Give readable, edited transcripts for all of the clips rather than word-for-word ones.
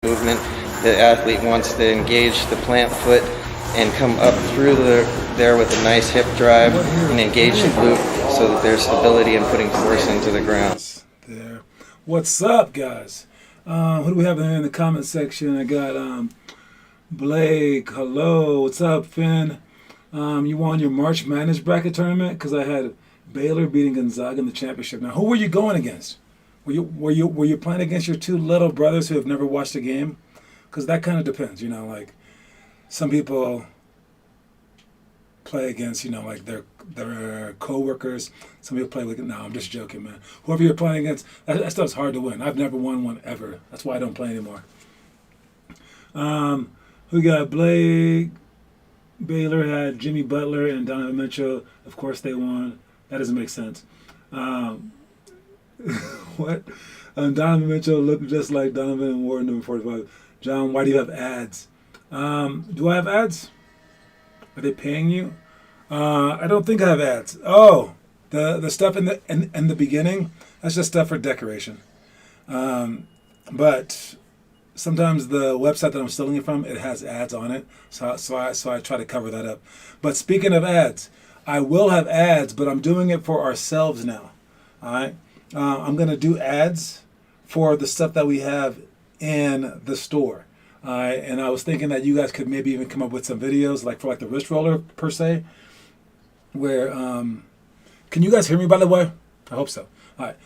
movement. The athlete wants to engage the plant foot and come up through there with a nice hip drive and engage the glute so that there's stability and putting force into the ground. There. What's up, guys? Who do we have in the comment section? I got Blake. Hello. What's up, Finn? You won your March Madness bracket tournament? Because I had Baylor beating Gonzaga in the championship. Now, who were you going against? Were you playing against your two little brothers who have never watched a game? Because that kind of depends, you know. Like some people play against, you know, like their co-workers. Some people play with. No, I'm just joking, man. Whoever you're playing against, that stuff's hard to win. I've never won one ever. That's why I don't play anymore. We got Blake. Baylor had Jimmy Butler and Donovan Mitchell. Of course they won. That doesn't make sense. What? Donovan Mitchell looked just like Donovan and Ward, number 45. John, why do you have ads? Do I have ads? Are they paying you? I don't think I have ads. Oh, the stuff in the beginning, that's just stuff for decoration. But sometimes the website that I'm stealing it from, it has ads on it, so I try to cover that up. But speaking of ads, I will have ads, but I'm doing it for ourselves now. All right, I'm gonna do ads for the stuff that we have in the store. All right, and I was thinking that you guys could maybe even come up with some videos, like for like the wrist roller per se. Where can you guys hear me, by the way? I hope so. All right.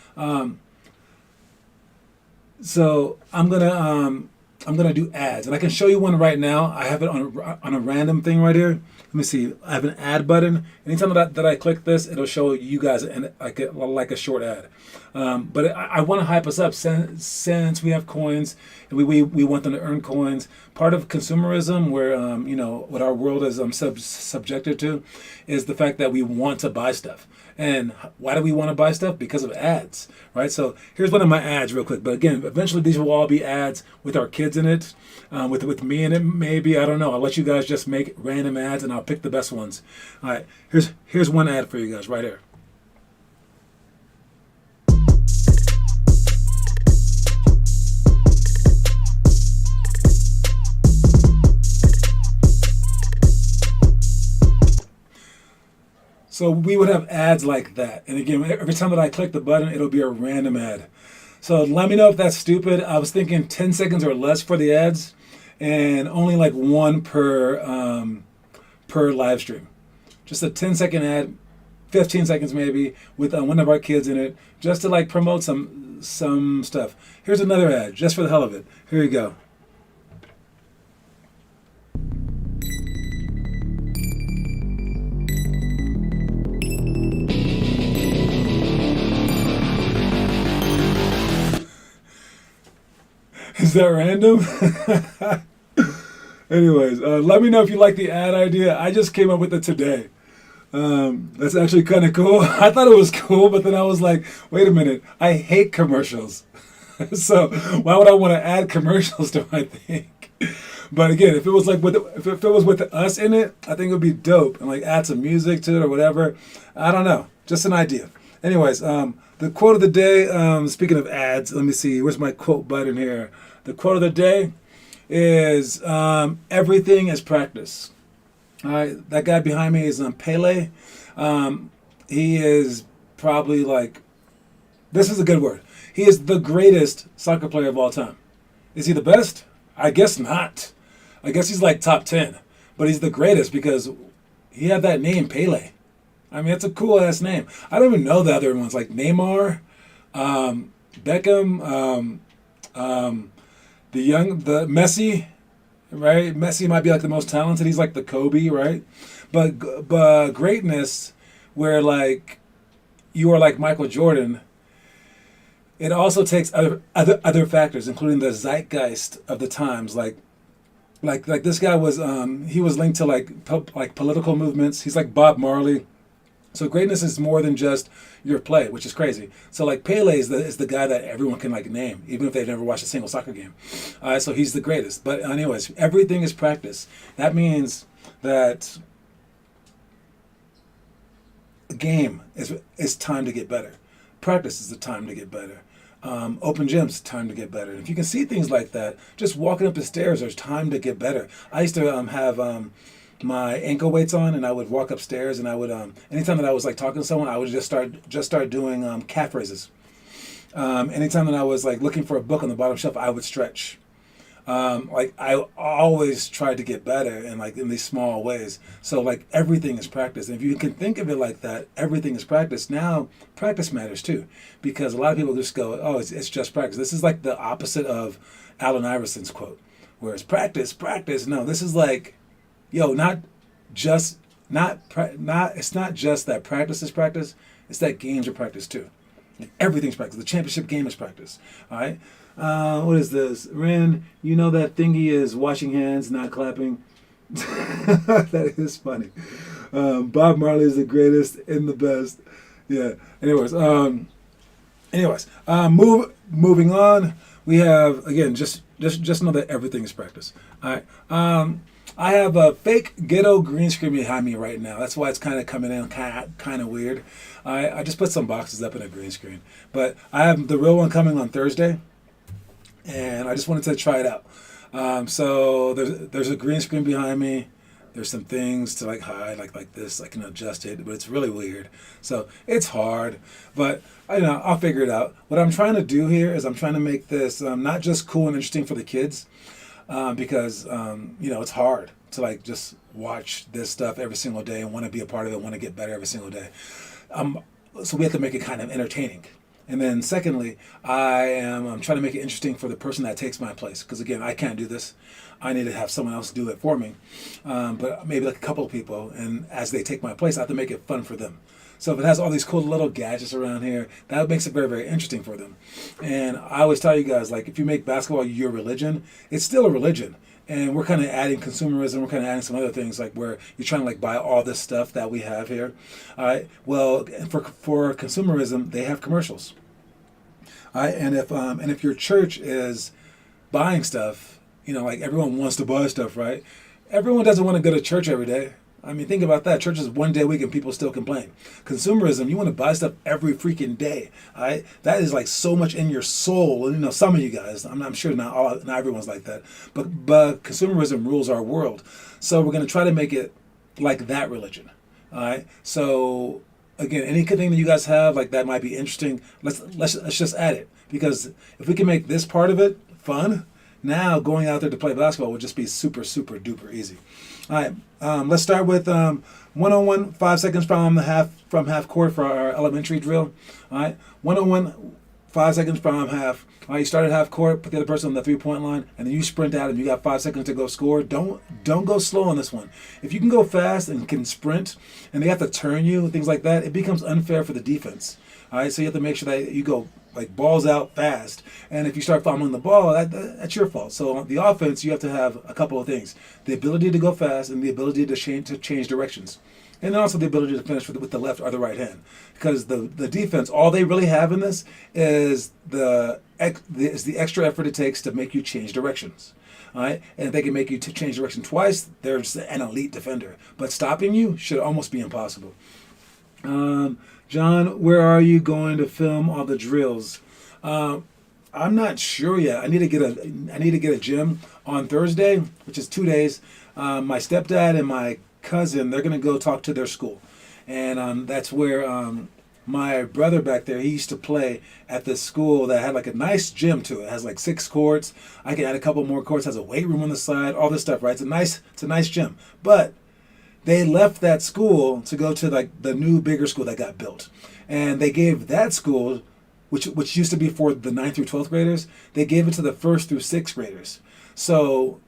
So I'm gonna do ads, and I can show you one right now. I have it on a random thing right here. Let me see. I have an ad button. Anytime that I click this, it'll show you guys like a short ad. But I want to hype us up since we have coins and we want them to earn coins. Part of consumerism, where you know what our world is subjected to, is the fact that we want to buy stuff. And why do we want to buy stuff? Because of ads, right? So here's one of my ads real quick. But again, eventually these will all be ads with our kids in it, with me in it maybe. I don't know. I'll let you guys just make random ads and I'll pick the best ones. All right, here's one ad for you guys right here. So we would have ads like that. And again, every time that I click the button, it'll be a random ad. So let me know if that's stupid. I was thinking 10 seconds or less for the ads and only like one per live stream. Just a 10-second ad, 15 seconds maybe, with one of our kids in it, just to like promote some stuff. Here's another ad, just for the hell of it. Here you go. Is that random? Anyways, let me know if you like the ad idea. I just came up with it today. That's actually kind of cool. I thought it was cool, but then I was like, wait a minute. I hate commercials. So why would I want to add commercials to my thing? But again, if it was like if it was with us in it, I think it would be dope and like add some music to it or whatever. I don't know. Just an idea. Anyways, the quote of the day, speaking of ads, let me see. Where's my quote button here? The quote of the day is, everything is practice. All right, that guy behind me is Pele. He is probably like, this is a good word. He is the greatest soccer player of all time. Is he the best? I guess not. I guess he's like top 10. But he's the greatest because he had that name, Pele. I mean, it's a cool-ass name. I don't even know the other ones, like Neymar, Beckham, the Messi, right? Messi might be like the most talented. He's like the Kobe, right? But greatness, where like you are like Michael Jordan, it also takes other factors, including the zeitgeist of the times. Like this guy was he was linked to like political movements. He's like Bob Marley. So greatness is more than just your play, which is crazy. So like Pele is the guy that everyone can like name, even if they've never watched a single soccer game. So he's the greatest. But anyways, everything is practice. That means that a game is time to get better. Practice is the time to get better. Open gyms, time to get better. If you can see things like that, just walking up the stairs, there's time to get better. I used to have my ankle weights on, and I would walk upstairs, and I would anytime that I was like talking to someone, I would just start doing calf raises. Anytime that I was like looking for a book on the bottom shelf, I would stretch. Like I always tried to get better and like in these small ways. So like everything is practice. And if you can think of it like that, everything is practice. Now practice matters too, because a lot of people just go, oh, it's just practice. This is like the opposite of Allen Iverson's quote, where it's practice, practice. No, this is like, yo, it's not just that practice is practice. It's that games are practice too. Everything's practice. The championship game is practice. All right. What is this? Ren, you know that thingy is washing hands, not clapping. That is funny. Bob Marley is the greatest and the best. Yeah. Moving on. We have again just know that everything is practice. All right. I have a fake ghetto green screen behind me right now. That's why it's kind of coming in kind of weird. I just put some boxes up in a green screen, but I have the real one coming on Thursday, and I just wanted to try it out. So there's a green screen behind me. There's some things to like hide, like this. I can adjust it, but it's really weird. So it's hard, but I'll figure it out. What I'm trying to do here is I'm trying to make this not just cool and interesting for the kids. Because it's hard to like just watch this stuff every single day and want to be a part of it, want to get better every single day. So we have to make it kind of entertaining. And then secondly, I'm trying to make it interesting for the person that takes my place. Because again, I can't do this. I need to have someone else do it for me. But maybe like a couple of people. And as they take my place, I have to make it fun for them. So if it has all these cool little gadgets around here, that makes it very, very interesting for them. And I always tell you guys, like, if you make basketball your religion, it's still a religion. And we're kind of adding consumerism. We're kind of adding some other things, like where you're trying to like buy all this stuff that we have here. All right. Well, for consumerism, they have commercials. All right. And if your church is buying stuff, like everyone wants to buy stuff, right? Everyone doesn't want to go to church every day. I mean, think about that. Church is one day a week and people still complain. Consumerism, you want to buy stuff every freaking day. All right? That is like so much in your soul. And, some of you guys, I'm sure not everyone's like that. But consumerism rules our world. So we're going to try to make it like that religion. All right? So, again, anything that you guys have like that might be interesting, let's just add it. Because if we can make this part of it fun, now going out there to play basketball would just be super, super duper easy. All right, let's start with 1-on-1, 5 seconds from half court for our elementary drill. All right, 1-on-1, 5 seconds from half. All right, you start at half court, put the other person on the 3-point line, and then you sprint out and you got 5 seconds to go score. Don't go slow on this one. If you can go fast and can sprint, and they have to turn you, things like that, it becomes unfair for the defense. All right, so you have to make sure that you go like balls out fast. And if you start fumbling the ball, that's your fault. So on the offense, you have to have a couple of things: the ability to go fast and the ability to change directions, and then also the ability to finish with the left or the right hand. Because the defense, all they really have in this is the extra effort it takes to make you change directions. All right, and if they can make you change direction twice, they're just an elite defender. But stopping you should almost be impossible. John, where are you going to film all the drills? I'm not sure yet. I need to get a gym on Thursday, which is 2 days. My stepdad and my cousin, they're gonna go talk to their school, and that's where my brother back there, he used to play at this school that had like a nice gym to it. It has like 6 courts. I can add a couple more courts. Has a weight room on the side. All this stuff, right? It's a nice gym, but they left that school to go to like the new bigger school that got built. And they gave that school, which used to be for the 9th through 12th graders, they gave it to the 1st through 6th graders. So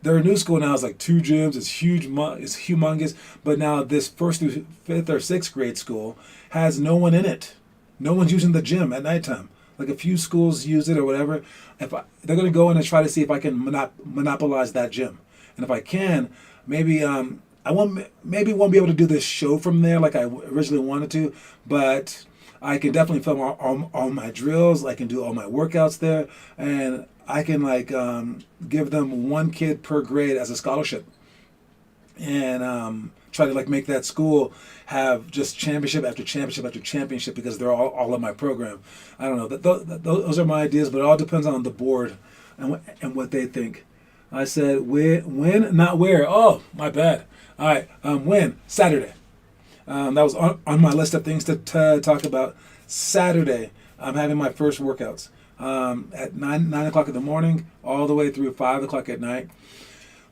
their new school now is like 2 gyms. It's huge, it's humongous. But now this 1st through 5th or 6th grade school has no one in it. No one's using the gym at nighttime. Like a few schools use it or whatever. They're going to go in and try to see if I can monopolize that gym. And if I can, maybe I won't be able to do this show from there like I originally wanted to, but I can definitely film all my drills. I can do all my workouts there, and I can give them 1 kid per grade as a scholarship, and try to like make that school have just championship after championship after championship because they're all in my program. I don't know. Those are my ideas, but it all depends on the board and what they think. I said when, not where. Oh, my bad. All right, when? Saturday. That was on my list of things to talk about. Saturday, I'm having my first workouts at 9 o'clock in the morning all the way through 5 o'clock at night.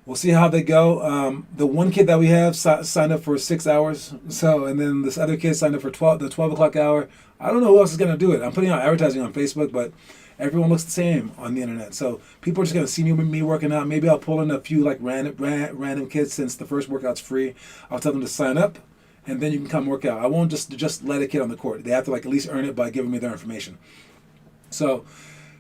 We'll see how they go. The one kid that we have signed up for 6 hours. So, and then this other kid signed up for the 12 o'clock hour. I don't know who else is going to do it. I'm putting out advertising on Facebook, but everyone looks the same on the internet. So people are just going to see me working out. Maybe I'll pull in a few like random kids since the first workout's free. I'll tell them to sign up, and then you can come work out. I won't just let a kid on the court. They have to like at least earn it by giving me their information. So,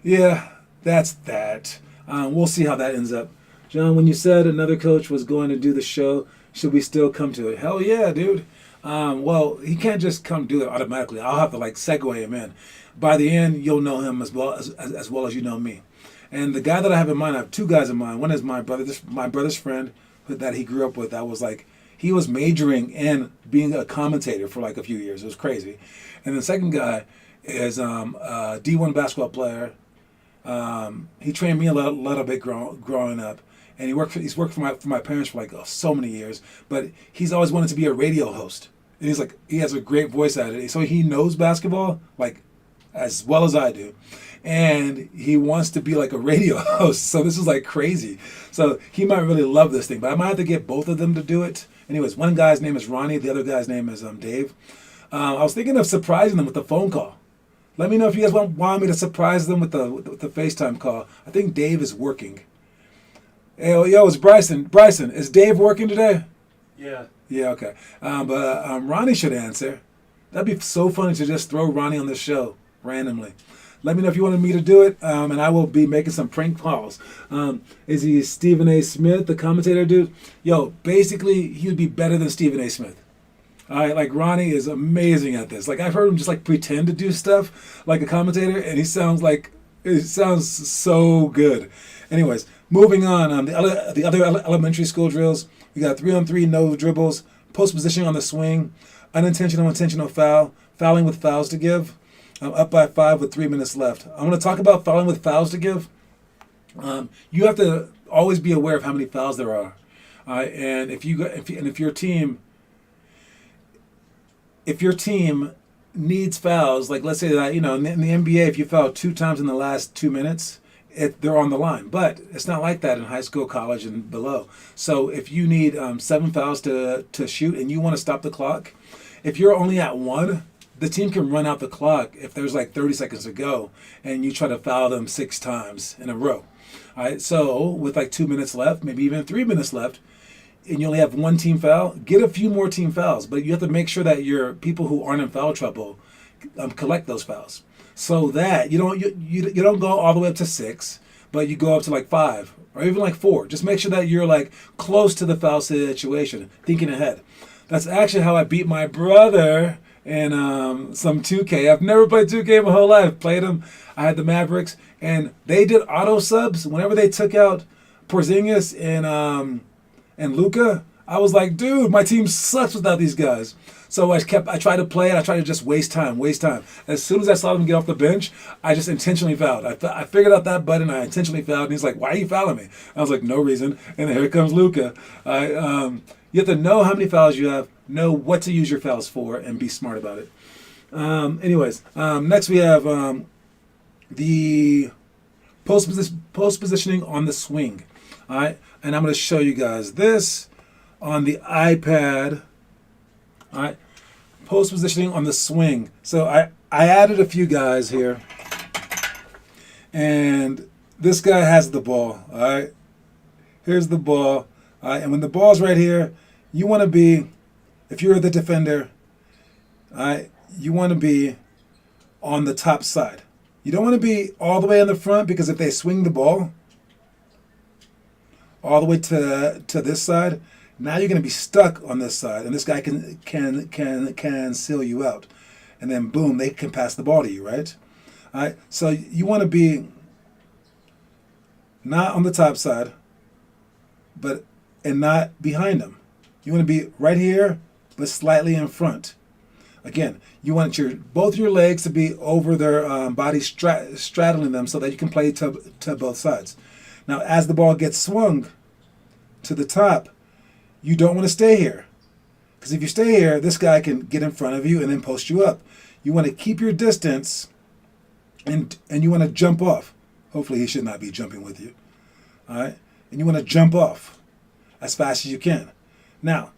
yeah, that's that. We'll see how that ends up. John, when you said another coach was going to do the show, should we still come to it? Hell yeah, dude. Well, he can't just come do it automatically. I'll have to like segue him in. By the end, you'll know him as well as you know me. And the guy that I have in mind, I have two guys in mind. One is my brother's friend that he grew up with. That was like, he was majoring in being a commentator for like a few years. It was crazy. And the second guy is a D1 basketball player. He trained me a little bit growing up. And he's worked for my parents for like so many years, but he's always wanted to be a radio host. And he's like, he has a great voice at it. So he knows basketball like as well as I do. And he wants to be like a radio host. So this is like crazy. So he might really love this thing, but I might have to get both of them to do it. Anyways, one guy's name is Ronnie. The other guy's name is Dave. I was thinking of surprising them with a phone call. Let me know if you guys want me to surprise them with the FaceTime call. I think Dave is working. Hey, yo, it's Bryson. Bryson, is Dave working today? Yeah. Yeah, okay. But Ronnie should answer. That'd be so funny to just throw Ronnie on the show randomly. Let me know if you wanted me to do it, and I will be making some prank calls. Is he Stephen A. Smith, the commentator dude? Yo, basically, he would be better than Stephen A. Smith. All right, like Ronnie is amazing at this. Like I've heard him just like pretend to do stuff like a commentator, and he sounds so good. Anyways, moving on. The other elementary school drills. We got 3-on-3 no dribbles, post positioning on the swing, unintentional intentional foul, fouling with fouls to give. Up by 5 with 3 minutes left. I'm going to talk about fouling with fouls to give. You have to always be aware of how many fouls there are. And if your team needs fouls, like let's say that in the NBA, if you foul 2 times in the last 2 minutes, they're on the line. But it's not like that in high school, college, and below. So if you need 7 fouls to shoot and you want to stop the clock, if you're only at 1, the team can run out the clock if there's like 30 seconds to go, and you try to foul them 6 times in a row. All right, so with like 2 minutes left, maybe even 3 minutes left, and you only have 1 team foul, get a few more team fouls. But you have to make sure that your people who aren't in foul trouble collect those fouls, so that you don't go all the way up to 6, but you go up to like 5 or even like 4. Just make sure that you're like close to the foul situation, thinking ahead. That's actually how I beat my brother in some 2K. I've never played 2K my whole life. Played them. I had the Mavericks, and they did auto subs whenever they took out Porzingis and Luka. I was like, dude, my team sucks without these guys. So I tried to play, and I tried to just waste time. As soon as I saw them get off the bench, I just intentionally fouled. I figured out that button. I intentionally fouled, and he's like, "Why are you fouling me?" I was like, "No reason." And then here comes Luka. You have to know how many fouls you have, know what to use your fouls for, and be smart about it. Next we have the post positioning on the swing. All right, and I'm going to show you guys this on the iPad. All right, post positioning on the swing. So I added a few guys here, and this guy has the ball. All right, here's the ball. All right, and when the ball's right here, you want to be, if you're the defender, all right, you want to be on the top side. You don't want to be all the way in the front, because if they swing the ball all the way to this side, now you're going to be stuck on this side, and this guy can seal you out, and then boom, they can pass the ball to you, right? All right, so you want to be not on the top side, and not behind them. You want to be right here, but slightly in front. Again, you want both your legs to be over their body, straddling them, so that you can play to both sides. Now, as the ball gets swung to the top, you don't want to stay here. Because if you stay here, this guy can get in front of you and then post you up. You want to keep your distance, and you want to jump off. Hopefully he should not be jumping with you. All right? And you want to jump off as fast as you can. Now,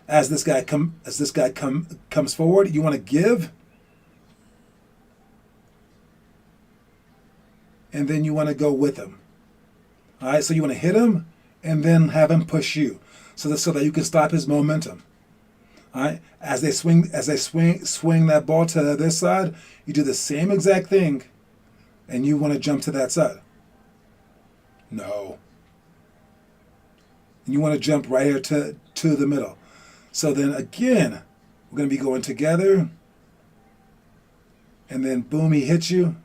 as this guy comes forward, you want to give, and then you want to go with him. All right, so you want to hit him and then have him push you, so that you can stop his momentum. All right, as they swing that ball to this side, you do the same exact thing, and you want to jump to that side. No. And you want to jump right here to the middle. So then again, we're going to be going together, and then boom, he hits you.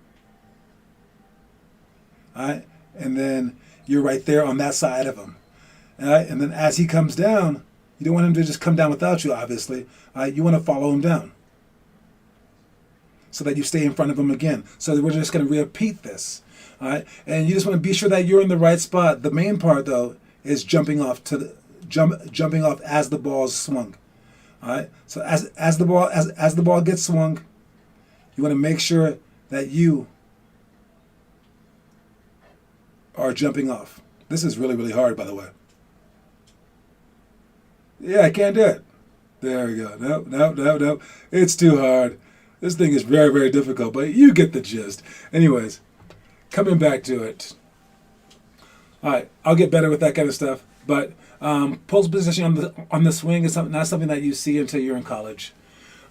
All right, and then you're right there on that side of him. All right, and then as he comes down, you don't want him to just come down without you, obviously. All right, you want to follow him down so that you stay in front of him again. So we're just going to repeat this. All right, and you just want to be sure that you're in the right spot. The main part, though, is jumping off as the ball's swung. All right. So as the ball gets swung, you want to make sure that you are jumping off. This is really, really hard, by the way. Yeah, I can't do it. There we go. Nope. It's too hard. This thing is very, very difficult, but you get the gist. Anyways, coming back to it. All right, I'll get better with that kind of stuff, but pole position on the swing is not something that you see until you're in college.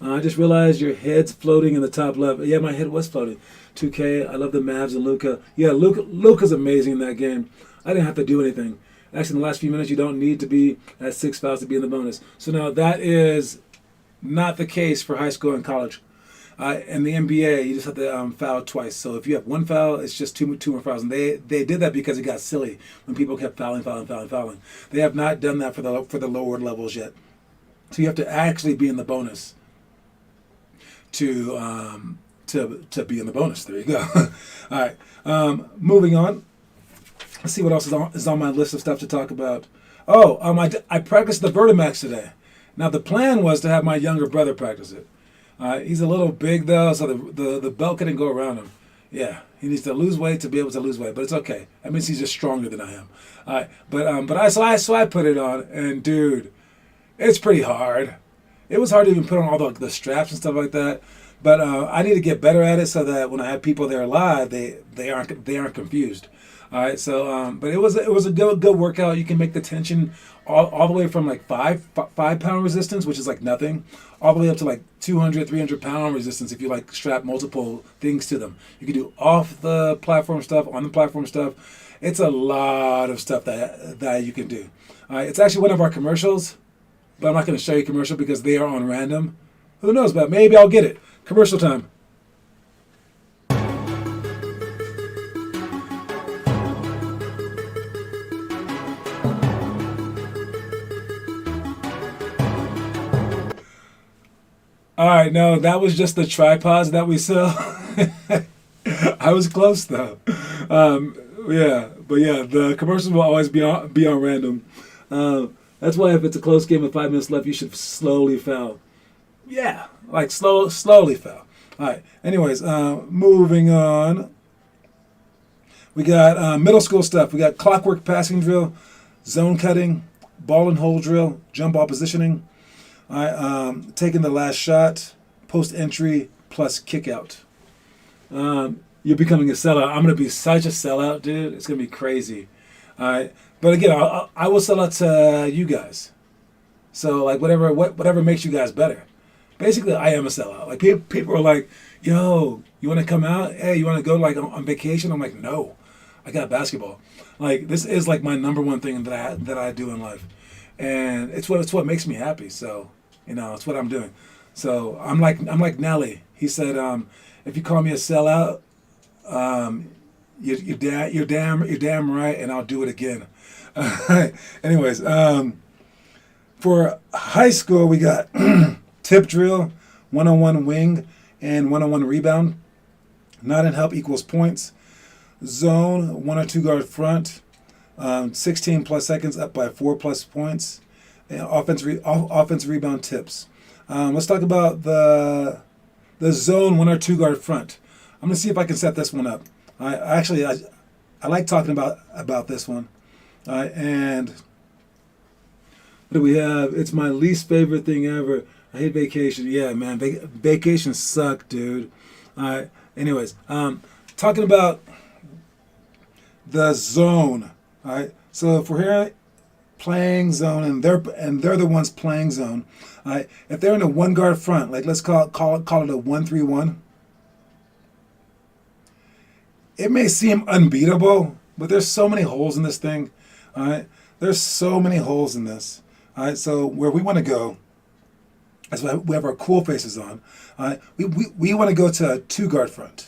I just realized your head's floating in the top left. Yeah, my head was floating. 2K, I love the Mavs and Luka. Yeah, Luka's amazing in that game. I didn't have to do anything. Actually, in the last few minutes, you don't need to be at 6 fouls to be in the bonus. So now that is not the case for high school and college. In the NBA, you just have to foul twice. So if you have one foul, it's just two more fouls. And they did that because it got silly when people kept fouling. They have not done that for the lower levels yet. So you have to actually be in the bonus to be in the bonus. There you go. All right, moving on. Let's see what else is on my list of stuff to talk about. Oh, I practiced the Vertimax today. Now the plan was to have my younger brother practice it. He's a little big though, so the belt couldn't go around him. Yeah, he needs to lose weight to be able to lose weight, but it's okay. That means he's just stronger than I am. So I put it on, and dude, it's pretty hard. It was hard to even put on all the straps and stuff like that. But I need to get better at it so that when I have people there live, they aren't confused. All right, so but it was a good workout. You can make the tension all the way from like 5-pound resistance, which is like nothing, all the way up to like 200, 300-pound resistance if you like strap multiple things to them. You can do off the platform stuff, on the platform stuff. It's a lot of stuff that you can do. All right, it's actually one of our commercials, but I'm not going to show you commercial because they are on random. Who knows, but maybe I'll get it. Commercial time. All right, no, that was just the tripods that we sell. I was close though. The commercials will always be on random. That's why if it's a close game with 5 minutes left, you should slowly foul. Yeah, like slowly foul. All right. Anyways, moving on. We got middle school stuff. We got clockwork passing drill, zone cutting, ball and hold drill, jump ball positioning. All right, taking the last shot, post entry plus kick out. You're becoming a sellout. I'm gonna be such a sellout, dude. It's gonna be crazy. All right, but again, I will sell out to you guys. So like whatever makes you guys better. Basically, I am a sellout. Like people are like, "Yo, you want to come out? Hey, you want to go like on vacation?" I'm like, "No, I got basketball." Like this is like my number one thing that I do in life, and it's what makes me happy. So it's what I'm doing. So I'm like Nelly. He said, "If you call me a sellout, you're damn right, and I'll do it again." Anyways, For high school, we got tip drill, one-on-one wing, and one-on-one rebound. Not in help equals points. Zone, 1 or 2 guard front. 16 plus seconds up by 4 plus points. And offense rebound tips. Let's talk about the zone 1 or 2 guard front. I'm gonna see if I can set this one up. I like talking about this one. And what do we have? It's my least favorite thing ever. I hate vacation. Yeah, man, vacations suck, dude. Anyways, talking about the zone. All right. So if we're here playing zone and they're the ones playing zone, all right. If they're in a 1 guard front, like let's call it a 1-3-1. It may seem unbeatable, but there's so many holes in this thing. All right. There's so many holes in this. All right. So where we want to go, that's why we have our cool faces on. All right. We want to go to a 2 guard front.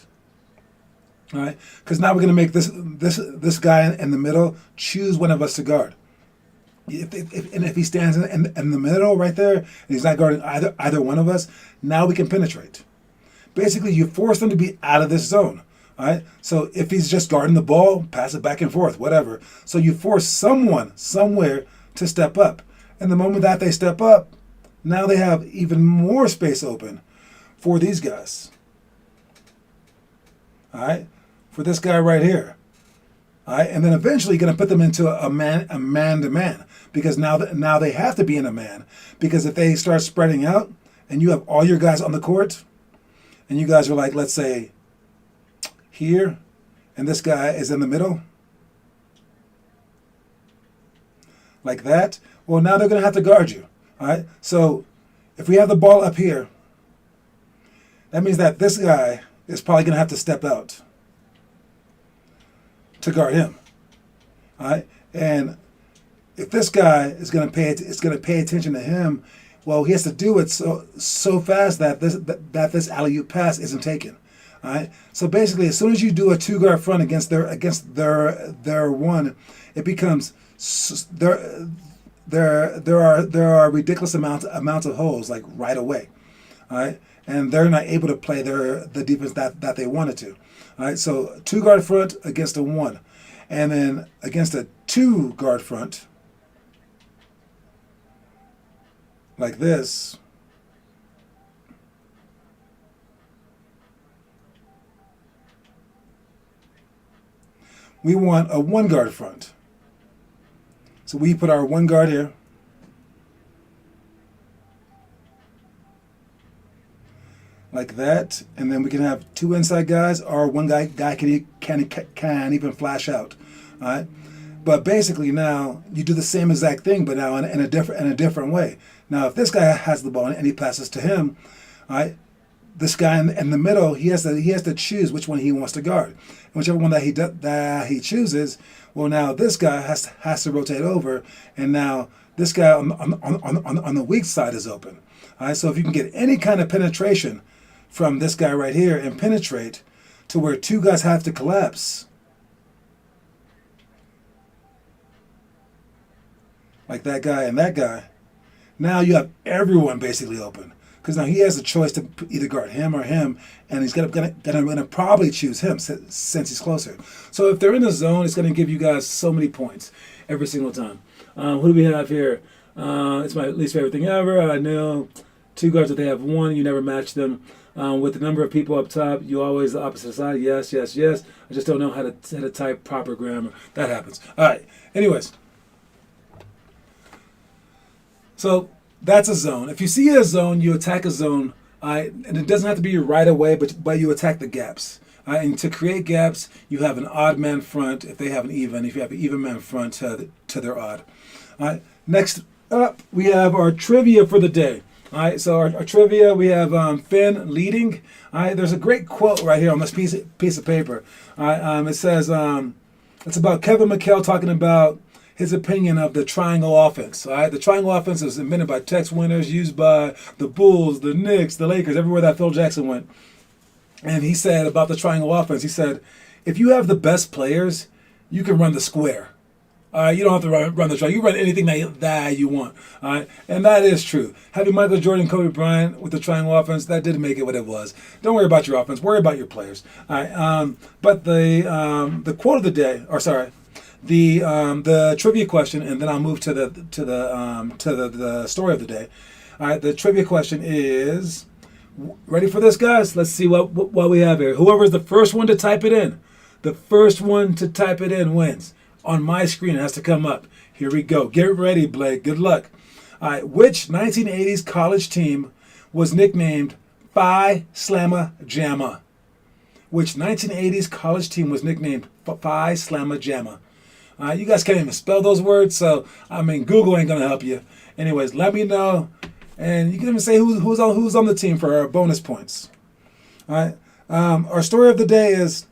All right, because now we're going to make this guy in the middle choose one of us to guard. If he stands in the middle right there and he's not guarding either one of us, now we can penetrate. Basically, you force them to be out of this zone. All right, so if he's just guarding the ball, pass it back and forth, whatever. So you force someone somewhere to step up, and the moment that they step up, now they have even more space open for these guys. All right. For this guy right here. All right, and then eventually you're going to put them into a man-to-man, because now they have to be in a man, because if they start spreading out and you have all your guys on the court and you guys are like, let's say here, and this guy is in the middle like that, well, now they're going to have to guard you. All right, so if we have the ball up here, that means that this guy is probably going to have to step out to guard him. All right, and if this guy is going to pay attention to him, well, he has to do it so fast that this alley-oop pass isn't taken. All right, so basically, as soon as you do a 2 guard front against their one, it becomes there are ridiculous amounts of holes, like right away. All right, and they're not able to play the defense that they wanted to. All right, so 2 guard front against a 1, and then against a 2 guard front like this. We want a 1 guard front. So we put our 1 guard here. Like that, and then we can have 2 inside guys, or 1 guy can even flash out. All right, but basically now you do the same exact thing, but now in a different way. Now, if this guy has the ball and he passes to him, all right, this guy in the middle, he has to choose which one he wants to guard, and whichever one that he chooses, well, now this guy has to rotate over, and now this guy on the weak side is open. All right, so if you can get any kind of penetration from this guy right here and penetrate to where 2 guys have to collapse, like that guy and that guy, now you have everyone basically open, because now he has a choice to either guard him or him, and he's gonna probably choose him since he's closer. So if they're in the zone, it's gonna give you guys so many points every single time. Who do we have here? It's my least favorite thing ever. I know 2 guards, if they have 1, you never match them. With the number of people up top, you always the opposite side. Yes, yes, yes. I just don't know how to type proper grammar. That happens. All right. Anyways. So that's a zone. If you see a zone, you attack a zone. And it doesn't have to be right away, but you attack the gaps. And to create gaps, you have an odd man front if they have an even. If you have an even man front to their odd. All right. Next up, we have our trivia for the day. All right, so our trivia, we have Finn leading. All right, there's a great quote right here on this piece of paper. All right, it says, it's about Kevin McHale talking about his opinion of the triangle offense. All right, the triangle offense was invented by Tex Winners, used by the Bulls, the Knicks, the Lakers, everywhere that Phil Jackson went. And he said about the triangle offense, he said, if you have the best players, you can run the square. You don't have to run the track. You run anything that you want. All right, and that is true. Having Michael Jordan, Kobe Bryant with the triangle offense, that did make it what it was. Don't worry about your offense. Worry about your players. All right. But the quote of the day, or sorry, the trivia question, and then I'll move to the story of the day. All right. The trivia question is, ready for this, guys? Let's see what we have here. Whoever is the first one to type it in, the first one to type it in wins. On my screen, it has to come up. Here we go. Get ready, Blake. Good luck. All right. Which 1980s college team was nicknamed Phi Slamma Jamma? Which 1980s college team was nicknamed Phi Slamma Jamma? You guys can't even spell those words, so I mean, Google ain't gonna help you. Anyways, let me know, and you can even say who's on the team for our bonus points. All right. Our story of the day is: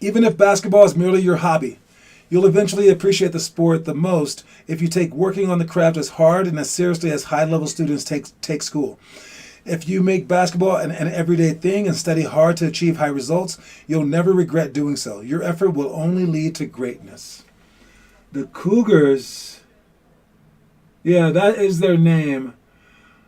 even if basketball is merely your hobby, you'll eventually appreciate the sport the most if you take working on the craft as hard and as seriously as high-level students take school. If you make basketball an everyday thing and study hard to achieve high results, you'll never regret doing so. Your effort will only lead to greatness. The Cougars, yeah, that is their name.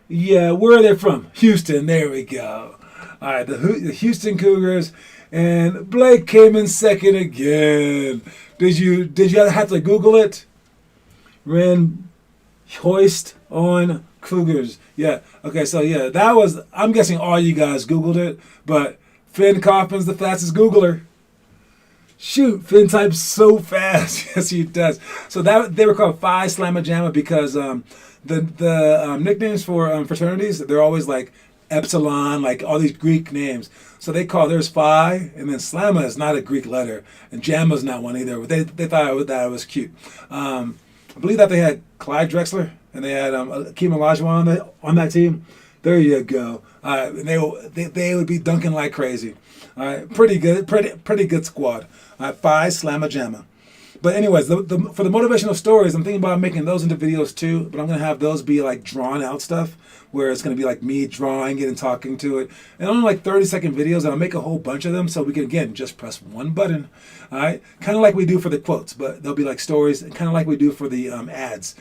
Yeah, where are they from? Houston, there we go. All right, the Houston Cougars, and Blake came in second again. Did you have to Google it? Ran hoist on Cougars. Yeah. Okay. So yeah, that was. I'm guessing all you guys Googled it, but Finn Kaufman's the fastest Googler. Shoot, Finn types so fast. Yes, he does. So that they were called Phi Slamma Jamma because the nicknames for fraternities, they're always like Epsilon, like all these Greek names. So they call theirs Phi, and then Slamma is not a Greek letter, and Jamma's not one either. But they thought that it was cute. I believe that they had Clyde Drexler and they had Akeem Olajuwon on that team. There you go. They would be dunking like crazy. Pretty good squad. Phi Slamma Jamma. But anyways, for the motivational stories, I'm thinking about making those into videos too, but I'm going to have those be like drawn out stuff where it's going to be like me drawing it and talking to it. And only like 30-second videos, and I'll make a whole bunch of them so we can, again, just press one button. All right? Kind of like we do for the quotes, but they'll be like stories, kind of like we do for the ads.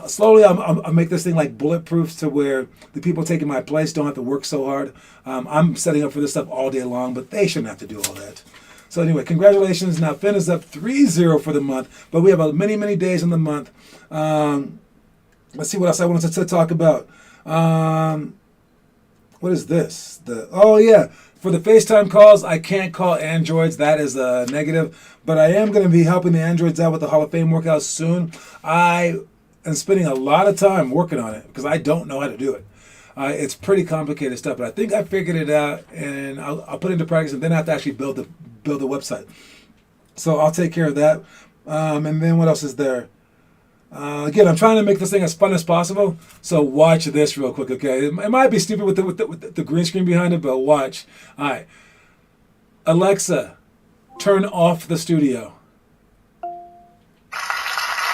Slowly, I'll make this thing like bulletproof to where the people taking my place don't have to work so hard. I'm setting up for this stuff all day long, but they shouldn't have to do all that. So anyway, congratulations. Now Finn is up 3-0 for the month, but we have many, many days in the month. Let's see what else I wanted to talk about. What is this? For the FaceTime calls, I can't call Androids. That is a negative, but I am going to be helping the Androids out with the Hall of Fame workouts soon. I am spending a lot of time working on it because I don't know how to do it. It's pretty complicated stuff, but I think I figured it out, and I'll put it into practice, and then I have to actually build the website. So I'll take care of that. And then what else is there? Again, I'm trying to make this thing as fun as possible. So watch this real quick, okay? It might be stupid with the green screen behind it, but watch. All right. Alexa, turn off the studio.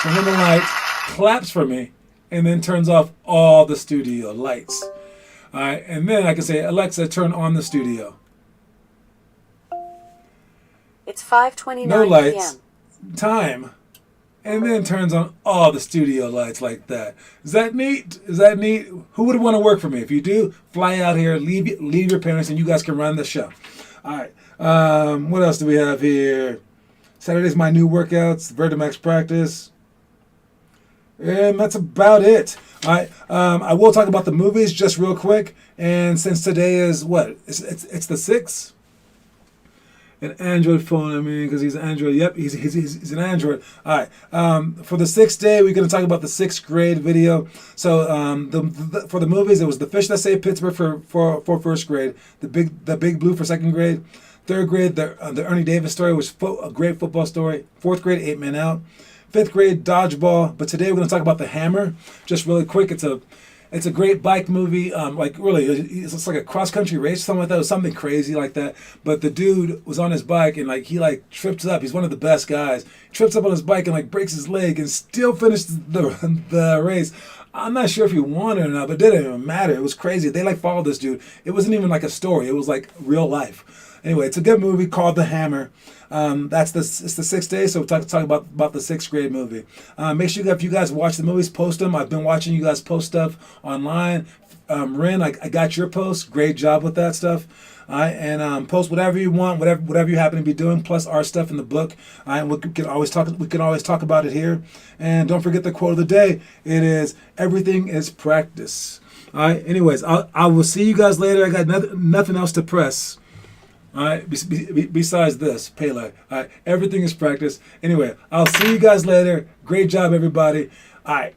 Turn on the lights, claps for me, and then turns off all the studio lights. All right, and then I can say, Alexa, turn on the studio. It's 5:29 No lights, p.m. time, and then turns on all the studio lights like that. Is that neat? Is that neat? Who would want to work for me? If you do, fly out here, leave your parents, and you guys can run the show. All right, what else do we have here? Saturday's my new workouts, Vertimax practice. And that's about it. All right. I will talk about the movies just real quick. And since today is what? It's the 6th? An Android phone, I mean, because he's an Android. Yep, he's an Android. All right. For the 6th day, we're going to talk about the 6th grade video. So for the movies, it was The Fish That Saved Pittsburgh for 1st grade, The Big Blue for 2nd grade, 3rd grade, the Ernie Davis story, which was a great football story. 4th grade, 8 Men Out. 5th grade, Dodgeball. But today we're going to talk about The Hammer. Just really quick, it's a great bike movie. Like really, it's like a cross country race, something like that. It was something crazy like that. But the dude was on his bike and he trips up. He's one of the best guys. Trips up on his bike and breaks his leg and still finishes the race. I'm not sure if he won it or not, but it didn't even matter. It was crazy. They followed this dude. It wasn't even like a story. It was like real life. Anyway, it's a good movie called The Hammer. It's the 6th day, so we'll talk about the 6th grade movie. Make sure if you guys watch the movies, post them. I've been watching you guys post stuff online. Ren, I got your post. Great job with that stuff. All right, and post whatever you want, whatever you happen to be doing, plus our stuff in the book. All right, we can always talk about it here. And don't forget the quote of the day. It is, everything is practice. All right. Anyways, I will see you guys later. I got nothing else to press. All right. Besides this, Pele. All right. Everything is practice. Anyway, I'll see you guys later. Great job, everybody. All right.